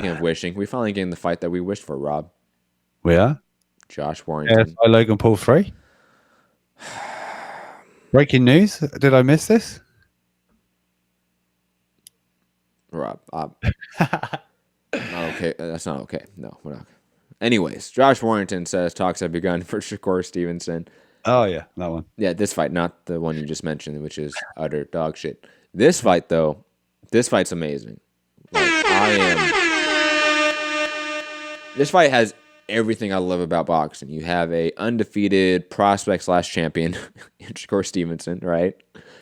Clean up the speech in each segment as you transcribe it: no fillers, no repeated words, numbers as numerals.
Speaking of wishing, we finally getting the fight that we wished for, Rob. We are. Josh Yeah, Warrington. Logan Paul 3. Breaking news. Did I miss this? Rob, not okay. That's not okay. No, we're not. Anyways, Josh Warrington says talks have begun for Shakur Stevenson. Oh, yeah, that one. Yeah, this fight, not the one you just mentioned, which is utter dog shit. This fight, though, this fight's amazing. Like, This fight has everything I love about boxing. You have a undefeated prospect slash champion, Shakur Stevenson, right?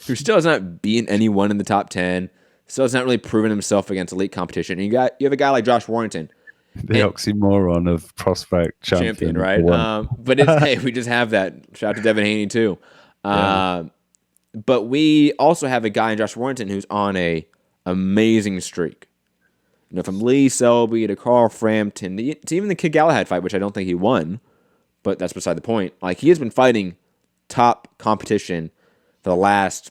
Who still has not beaten anyone in the top 10. Still has not really proven himself against elite competition. And you have a guy like Josh Warrington. The oxymoron of prospect champion, right? But it's hey, we just have that. Shout out to Devin Haney too. But we also have a guy in Josh Warrington who's on a amazing streak. You know, from Lee Selby to Carl Frampton to even the Kid Galahad fight, which I don't think he won, but that's beside the point. Like, he has been fighting top competition for the last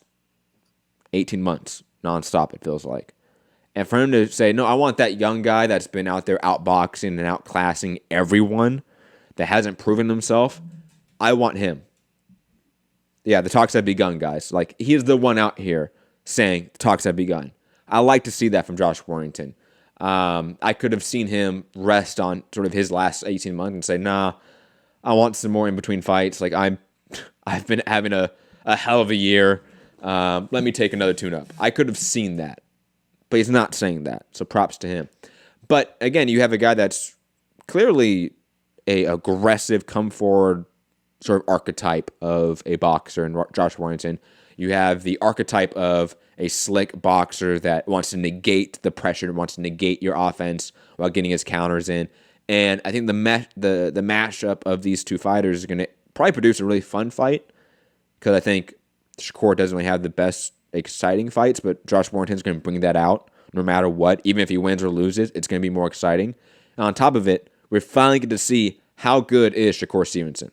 18 months, nonstop, it feels like. And for him to say, no, I want that young guy that's been out there outboxing and outclassing everyone that hasn't proven himself, I want him. Yeah, the talks have begun, guys. Like, he is the one out here saying the talks have begun. I like to see that from Josh Warrington. I could have seen him rest on sort of his last 18 months and say, nah, I want some more in between fights. Like, I've been having a hell of a year. Let me take another tune-up. I could have seen that. But he's not saying that, so props to him. But again, you have a guy that's clearly a aggressive, come forward sort of archetype of a boxer in Josh Warrington. You have the archetype of a slick boxer that wants to negate the pressure, wants to negate your offense while getting his counters in. And I think the mashup of these two fighters is going to probably produce a really fun fight, because I think Shakur doesn't really have the best exciting fights, but Josh Warrington's going to bring that out no matter what. Even if he wins or loses, it's going to be more exciting. And on top of it, we're finally going to see how good is Shakur Stevenson.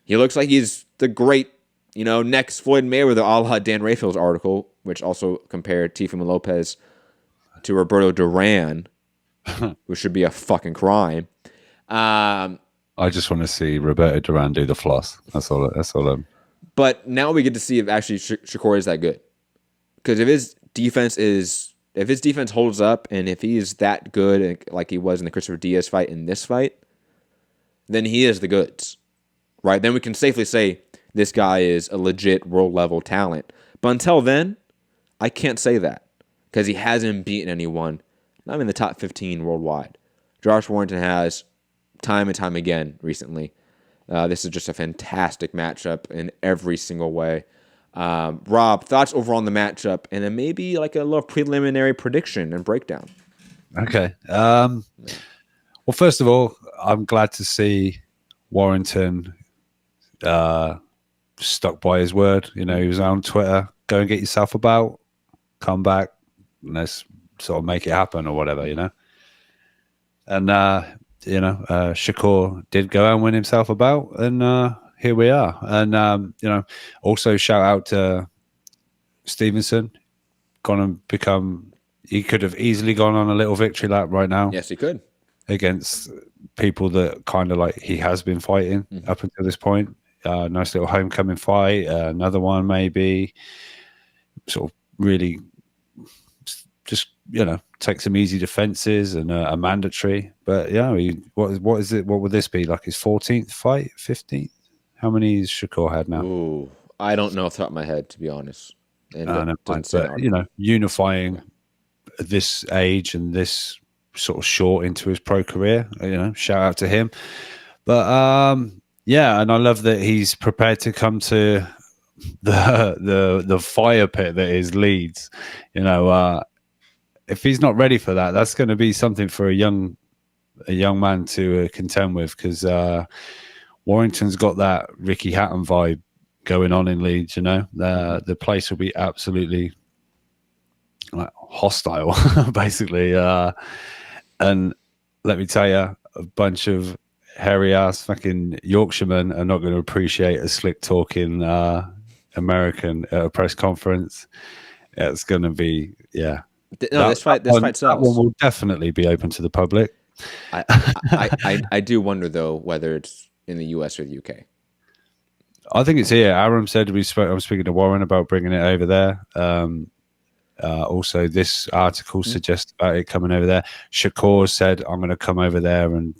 He looks like he's the great, next Floyd Mayweather, a la Dan Rayfield's article, which also compared Teofimo Lopez to Roberto Duran, which should be a fucking crime. I just want to see Roberto Duran do the floss. That's all. But now we get to see if actually Shakur is that good. Because if his defense holds up, and if he is that good, like he was in the Christopher Diaz fight in this fight, then he is the goods, right? Then we can safely say this guy is a legit world-level talent. But until then, I can't say that, because he hasn't beaten anyone, not in the top 15 worldwide. Josh Warrington has, time and time again recently. This is just a fantastic matchup in every single way. Rob, thoughts overall on the matchup, and then maybe like a little preliminary prediction and breakdown. Okay. Well, first of all, I'm glad to see Warrington stuck by his word. He was on Twitter, go and get yourself a bout, come back, and let's sort of make it happen or whatever, And Shakur did go out and win himself a bout, and here we are. And also shout out to Stevenson, he could have easily gone on a little victory lap right now. Yes, he could, against people that kind of like he has been fighting up until this point. Nice little homecoming fight. Another one maybe sort of really just take some easy defenses and a mandatory. But what is it? What would this be, like his 14th fight, 15th? How many has Shakur had now? Ooh, I don't know off the top of my head, to be honest. And unifying this age and this sort of short into his pro career. Shout out to him. But and I love that he's prepared to come to the fire pit that is Leeds. If he's not ready for that, that's going to be something for a young man to contend with, because Warrington's got that Ricky Hatton vibe going on in Leeds. The place will be absolutely like hostile, basically. And let me tell you, a bunch of hairy ass fucking Yorkshiremen are not going to appreciate a slick talking American at a press conference. It's going to be No, this fight that one sells. will definitely be open to the public. I do wonder though whether it's in the U.S. or the U.K. I think it's here. Aram said I'm speaking to Warren about bringing it over there. Also, this article suggests about it coming over there. Shakur said, "I'm going to come over there and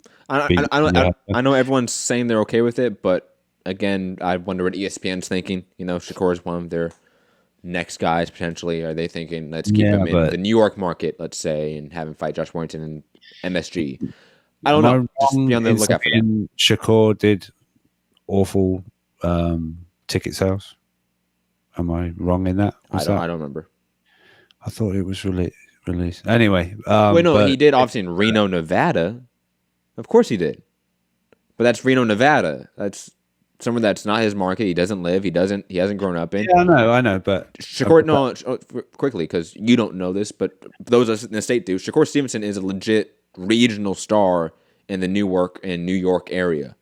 beat." I know everyone's saying they're okay with it, but again, I wonder what ESPN's thinking. You know, Shakur is one of their next guys potentially. Are they thinking let's keep him in the New York market, let's say, and have him fight Josh Warrington and MSG? I don't know. Just be on the lookout for that. Shakur did awful ticket sales. Am I wrong in that? I don't remember. I thought it was released. Anyway. Wait, no, he did obviously in Reno, Nevada. Of course he did. But that's Reno, Nevada. That's somewhere that's not his market. He doesn't live. He hasn't grown up in. Yeah, I know. But Shakur, no, quickly, because you don't know this, but those of us in the state do. Shakur Stevenson is a legit regional star in the New York area.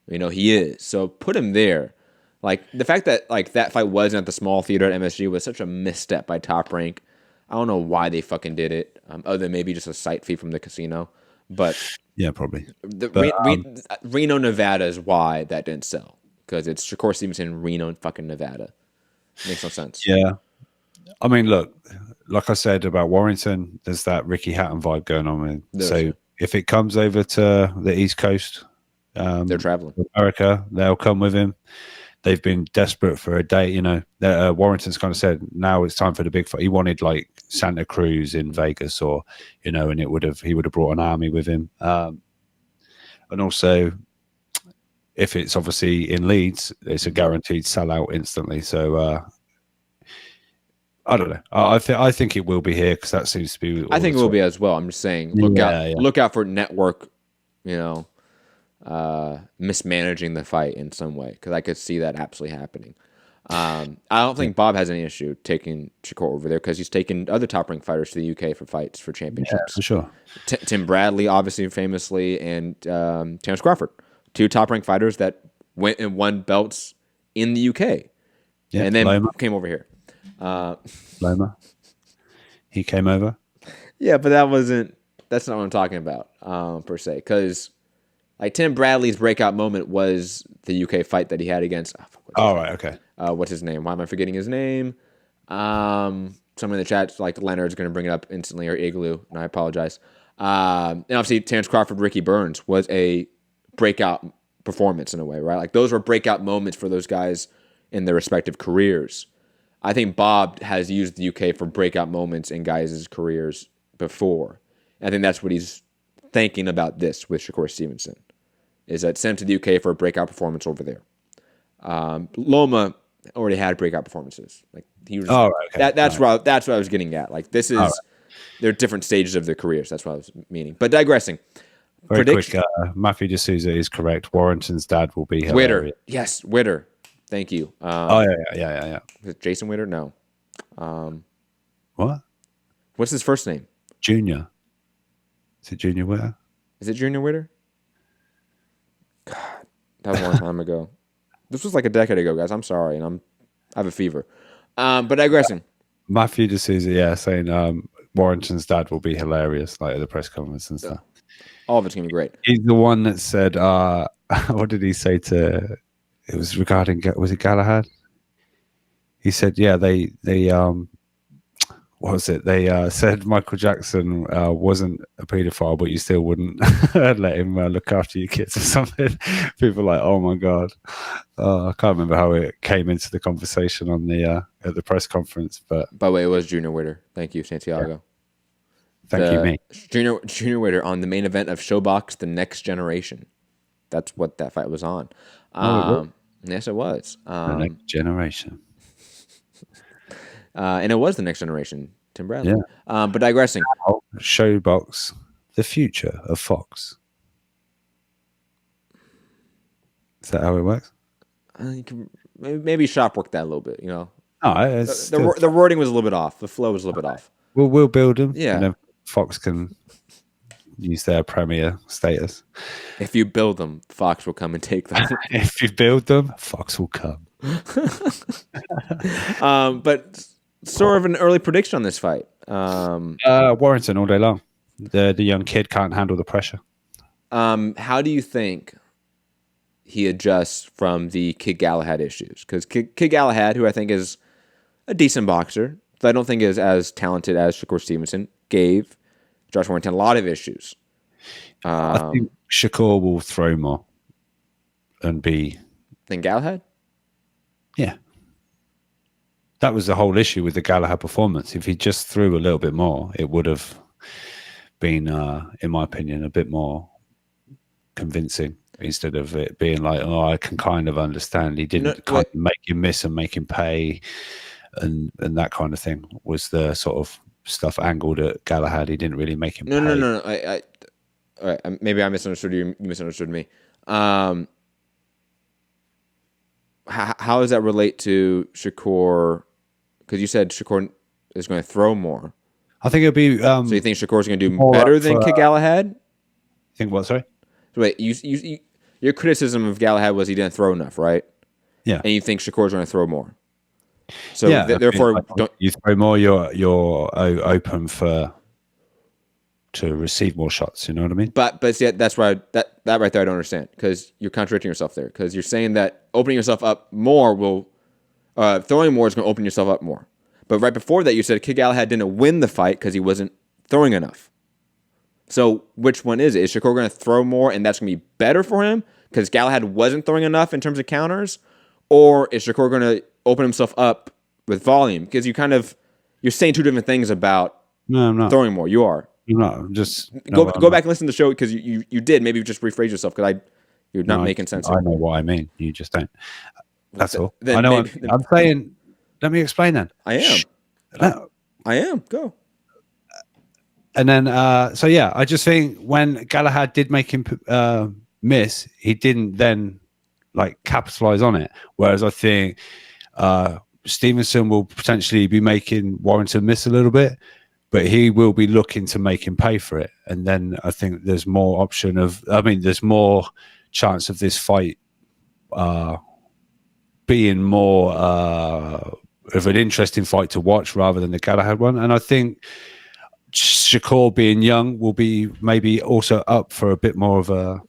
You know, he is. So put him there. Like, the fact that that fight wasn't at the small theater at MSG was such a misstep by Top Rank. I don't know why they fucking did it, other than maybe just a site fee from the casino. But yeah, probably. Reno, Nevada is why that didn't sell, because it's Shakur Stevenson in Reno, fucking Nevada. Makes no sense. Yeah, I mean, look, like I said about Warrington, there's that Ricky Hatton vibe going on. So if it comes over to the East Coast, they're traveling. America, they'll come with him. They've been desperate for a date, you know. Warrington's kind of said now it's time for the big fight. He wanted like Santa Cruz in Vegas, or you know, and he would have brought an army with him. And also, if it's obviously in Leeds, it's a guaranteed sellout instantly. So I don't know. I think it will be here because that seems to be. I think it will be as well. I'm just saying, look out for network, you know, mismanaging the fight in some way, because I could see that absolutely happening. I don't think Bob has any issue taking Shakur over there, because he's taken other top-ranked fighters to the UK for fights for championships. Yeah, for sure. Tim Bradley, obviously, famously, and Terence Crawford, two top-ranked fighters that went and won belts in the UK, and then came over here. Loma, he came over. Yeah, but that's not what I'm talking about per se, because like Tim Bradley's breakout moment was the UK fight that he had against. Right, okay. What's his name? Why am I forgetting his name? Someone in the chat, like Leonard's going to bring it up instantly, or Igloo, and I apologize. And obviously, Terence Crawford, Ricky Burns was a breakout performance in a way, right? Like those were breakout moments for those guys in their respective careers. I think Bob has used the UK for breakout moments in guys' careers before. And I think that's what he's thinking about this with Shakur Stevenson, is that sent to the UK for a breakout performance over there. Loma already had breakout performances. Like he was. Oh, right, okay. That's what I was getting at. Like this is, they're different stages of their careers. That's what I was meaning. But digressing. Very quick. Matthew D'Souza is correct. Warrington's dad will be Witter. Yes, Witter. Thank you. Yeah. Is it Jason Witter? No. What? What's his first name? Junior. Is it Junior Witter? Is it Junior Witter? God, that was a long time ago. This was like a decade ago, guys. I'm sorry, and I have a fever. But digressing. Matthew D'Souza, saying Warrington's dad will be hilarious, like at the press conference and stuff. All of it's gonna be great. He's the one that said, what did he say to? It was regarding, was it Galahad? He said, yeah, they what was it? They said Michael Jackson wasn't a paedophile, but you still wouldn't let him look after your kids or something. People are like, oh my God. I can't remember how it came into the conversation on the at the press conference. But by the way, it was Junior Witter. Thank you, Santiago. Yeah. Thank you, mate. Junior Witter on the main event of Showbox, The Next Generation. That's what that fight was on. Yes, it was. The Next Generation. And it was The Next Generation, Tim Bradley. Yeah. But digressing. Showbox, the future of Fox. Is that how it works? You can maybe shop work that a little bit, you know. No, the wording was a little bit off. The flow was a little bit off. We'll build them. Yeah. And then Fox can use their premier status. If you build them, Fox will come and take them. If you build them, Fox will come. But sort of an early prediction on this fight. Warrington all day long. The young kid can't handle the pressure. How do you think he adjusts from the Kid Galahad issues? Because Kid Galahad, who I think is a decent boxer, but I don't think is as talented as Shakur Stevenson, gave Josh Warrington a lot of issues. I think Shakur will throw more and be... Than Galahad? Yeah. That was the whole issue with the Galahad performance. If he just threw a little bit more, it would have been, in my opinion, a bit more convincing instead of it being like, oh, I can kind of understand. He didn't kind of make him miss and make him pay and that kind of thing was the sort of stuff angled at Galahad. He didn't really make him pay. No. All right, maybe I misunderstood you. You misunderstood me. How does that relate to Shakur? Because you said Shakur is going to throw more. I think it'll be. So you think Shakur's going to do better than Kid Galahad? Think what? Sorry. So wait, your criticism of Galahad was he didn't throw enough, right? Yeah. And you think Shakur's going to throw more. So yeah, therefore, don't you throw more? You're open to receive more shots. You know what I mean? But see, that's why that right there I don't understand, because you're contradicting yourself there, because you're saying that opening yourself up more will throwing more is going to open yourself up more. But right before that, you said Kid Galahad didn't win the fight because he wasn't throwing enough. So which one is it? Is Shakur going to throw more and that's going to be better for him because Galahad wasn't throwing enough in terms of counters? Or is Shakur going to open himself up with volume? Because you're saying two different things about I'm not throwing more. You are. No, just go back and listen to the show, because you did. Maybe just rephrase yourself, because you're not making sense. I know what I mean. You just don't. That's all. Then I know. I'm saying. Let me explain then. I am. I am. Go. And then, so yeah, I just think when Galahad did make him miss, he didn't then like capitalize on it. Whereas I think Stevenson will potentially be making Warrington miss a little bit, but he will be looking to make him pay for it. And then I think there's more there's more chance of this fight being more of an interesting fight to watch rather than the Galahad one. And I think Shakur, being young, will be maybe also up for a bit more of a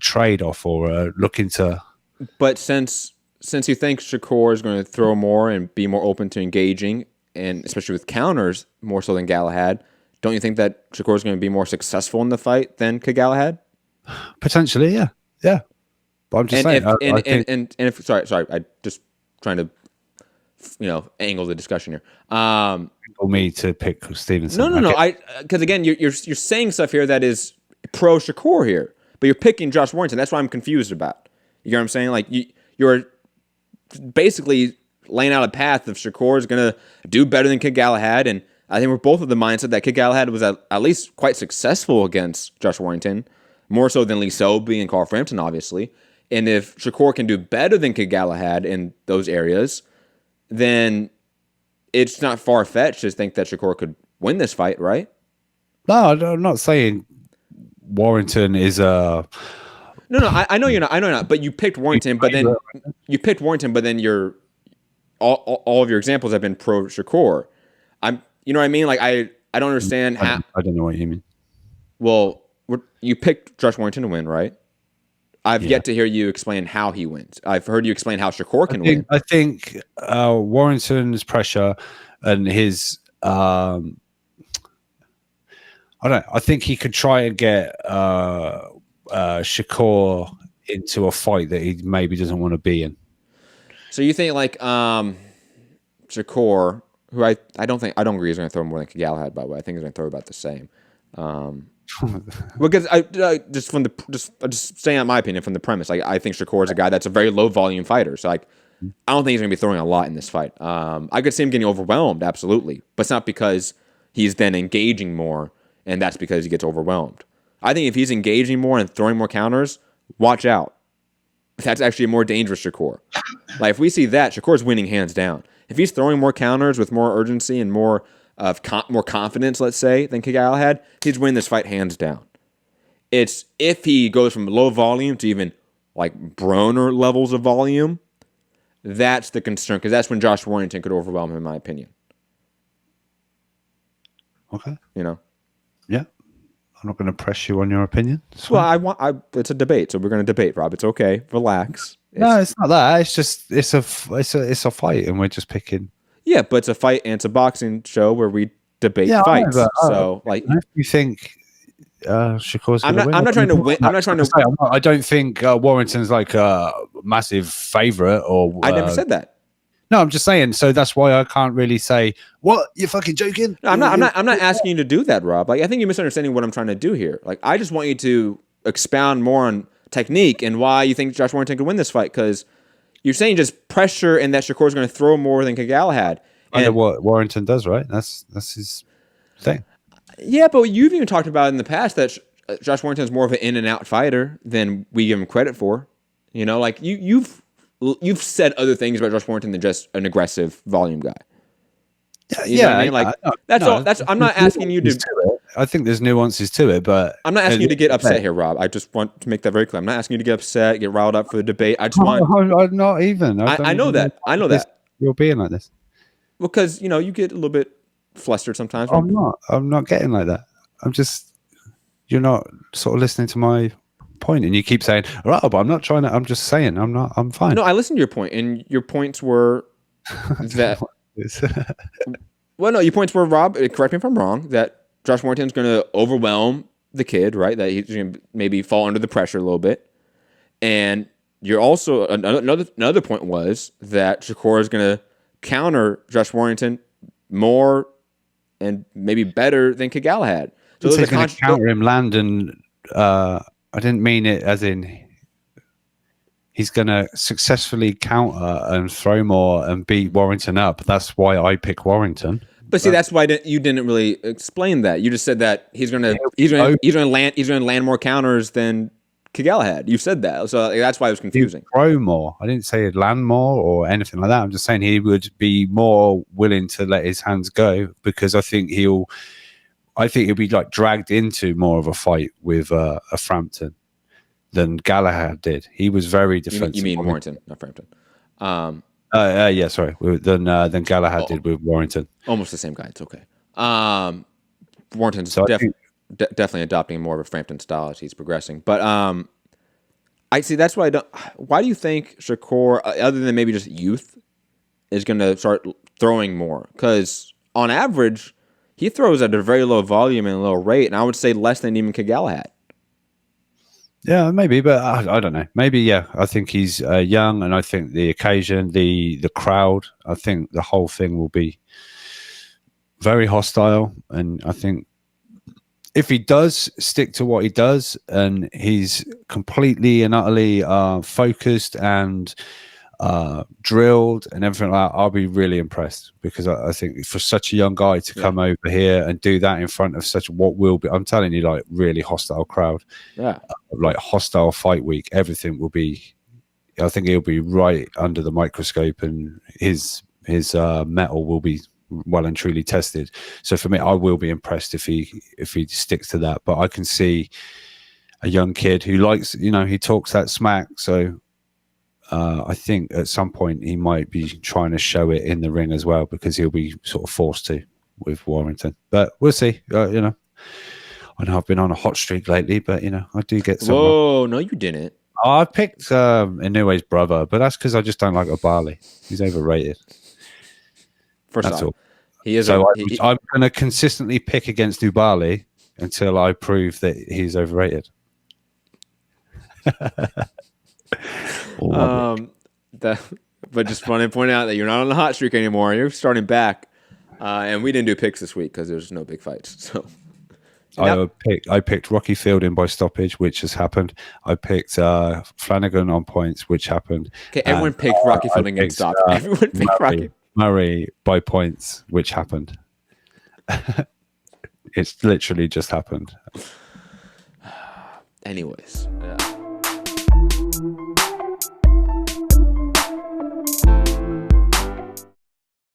trade-off or looking to... But since you think Shakur is going to throw more and be more open to engaging, and especially with counters more so than Galahad, don't you think that Shakur is going to be more successful in the fight than Galahad? Potentially, yeah. But I'm just saying. Sorry, I just trying to, angle the discussion here. For me to pick Stevenson. No. Because again, you're saying stuff here that is pro Shakur here, but you're picking Josh Warrington. That's what I'm confused about. You know what I'm saying? Like you're basically laying out a path of Shakur is going to do better than Kid Galahad, and I think we're both of the mindset that Kid Galahad was at least quite successful against Josh Warrington, more so than Lee Selby and Carl Frampton, obviously. And if Shakur can do better than Kid Galahad in those areas, then it's not far-fetched to think that Shakur could win this fight, right? No, I'm not saying Warrington is a... No, I know you're not. I know you're not. But you picked Warrington, but then you're all of your examples have been pro Shakur. You know what I mean? Like I don't understand how. I don't know what you mean. Well, you picked Josh Warrington to win, right? I've yet to hear you explain how he wins. I've heard you explain how Shakur can win. I think Warrington's pressure and his... I think he could try and get Shakur into a fight that he maybe doesn't want to be in. So you think like Shakur, who I don't agree he's going to throw more than Galahad, by the way. I think he's going to throw about the same. Because I just saying out my opinion from the premise. I think Shakur is a guy that's a very low volume fighter. So I don't think he's going to be throwing a lot in this fight. I could see him getting overwhelmed, absolutely, but it's not because he's then engaging more, and that's because he gets overwhelmed. I think if he's engaging more and throwing more counters, watch out. That's actually a more dangerous Shakur. Like if we see that, Shakur's winning hands down. If he's throwing more counters with more urgency and more confidence, let's say, than Galahad, he's winning this fight hands down. It's if he goes from low volume to even like Broner levels of volume, That's the concern, because that's when Josh Warrington could overwhelm him, in my opinion. Okay. You know? Yeah. I'm not going to press you on your opinion. It's fine. Well, it's a debate, so we're going to debate, Rob. It's okay. Relax. No, it's not that. It's just it's a fight, and we're just picking. Yeah, but it's a fight, and it's a boxing show where we debate fights. So, like, you think Shakur's going to win? I'm not trying to win. I'm not trying to. I don't think Warrington's like a massive favorite, or I never said that. No, I'm just saying. So that's why I can't really say what you're fucking joking. No, I'm not asking you to do that, Rob. Like, I think you're misunderstanding what I'm trying to do here. Like, I just want you to expound more on technique and why you think Josh Warrington could win this fight. Because you're saying just pressure and that Shakur's going to throw more than Galahad. I know what Warrington does, right? That's his thing. Yeah, but you've even talked about in the past that Josh Warrington is more of an in and out fighter than we give him credit for. You know, like you've said other things about Josh Warrington than just an aggressive volume guy. You know what I mean? Like that's all. I'm not asking you to. I think there's nuances to it, but I'm not asking you to get upset here, Rob. I just want to make that very clear. I'm not asking you to get upset, get riled up for the debate. I just want. I'm not even. I know that. I know that. You're being like this. Because you get a little bit flustered sometimes. I'm not. I'm not getting like that. I'm just. You're not sort of listening to my point, and you keep saying, "Rob, I'm not trying to." I'm just saying, I'm not. I'm fine. No, I listened to your point, and your points were that. Well, no, your points were, Rob, correct me if I'm wrong, that Josh Warrington's going to overwhelm the kid, right? That he's going to maybe fall under the pressure a little bit. And you're also, another point was that Shakur is going to counter Josh Warrington more and maybe better than Galahad. So he's going to counter him, Landon. I didn't mean it as in he's going to successfully counter and throw more and beat Warrington up. That's why I pick Warrington. But see, that's why you didn't really explain that. You just said that he's going to land more counters than Galahad. You said that, so that's why it was confusing. He'd throw more. I didn't say he'd land more or anything like that. I'm just saying he would be more willing to let his hands go because I think he'll be like dragged into more of a fight with a Frampton than Galahad did. He was very defensive. You mean Warrington, not Frampton? Yeah, sorry. Than Galahad did with Warrington. Almost the same guy. It's okay. Warrington's definitely adopting more of a Frampton style as he's progressing. But I see. That's why I don't. Why do you think Shakur, other than maybe just youth, is going to start throwing more? Because on average, he throws at a very low volume and a low rate, and I would say less than even Galahad. Yeah, maybe, but I don't know. Maybe, yeah. I think he's young, and I think the occasion, the crowd, I think the whole thing will be very hostile. And I think if he does stick to what he does, and he's completely and utterly focused and drilled and everything like that, I'll be really impressed because I think for such a young guy to come over here and do that in front of such what will be, I'm telling you, like really hostile crowd, like hostile fight week, everything will be, I think he'll be right under the microscope and his metal will be well and truly tested. So for me, I will be impressed if he sticks to that. But I can see a young kid who likes, he talks that smack, so I think at some point he might be trying to show it in the ring as well because he'll be sort of forced to with Warrington. But we'll see. I know I've been on a hot streak lately, but I do get some. Whoa, no, you didn't. I picked Inoue's brother, but that's because I just don't like Obali. He's overrated. First that's off, all. He is. So I'm going to consistently pick against Ubali until I prove that he's overrated. But just want to point out that you're not on the hot streak anymore. You're starting back, and we didn't do picks this week because there's no big fights. So I picked Rocky Fielding by stoppage, which has happened. I picked Flanagan on points, which happened. Okay, everyone picked Rocky Fielding and stopped. Everyone picked Rocky Murray by points, which happened. It's literally just happened. Anyways. Yeah.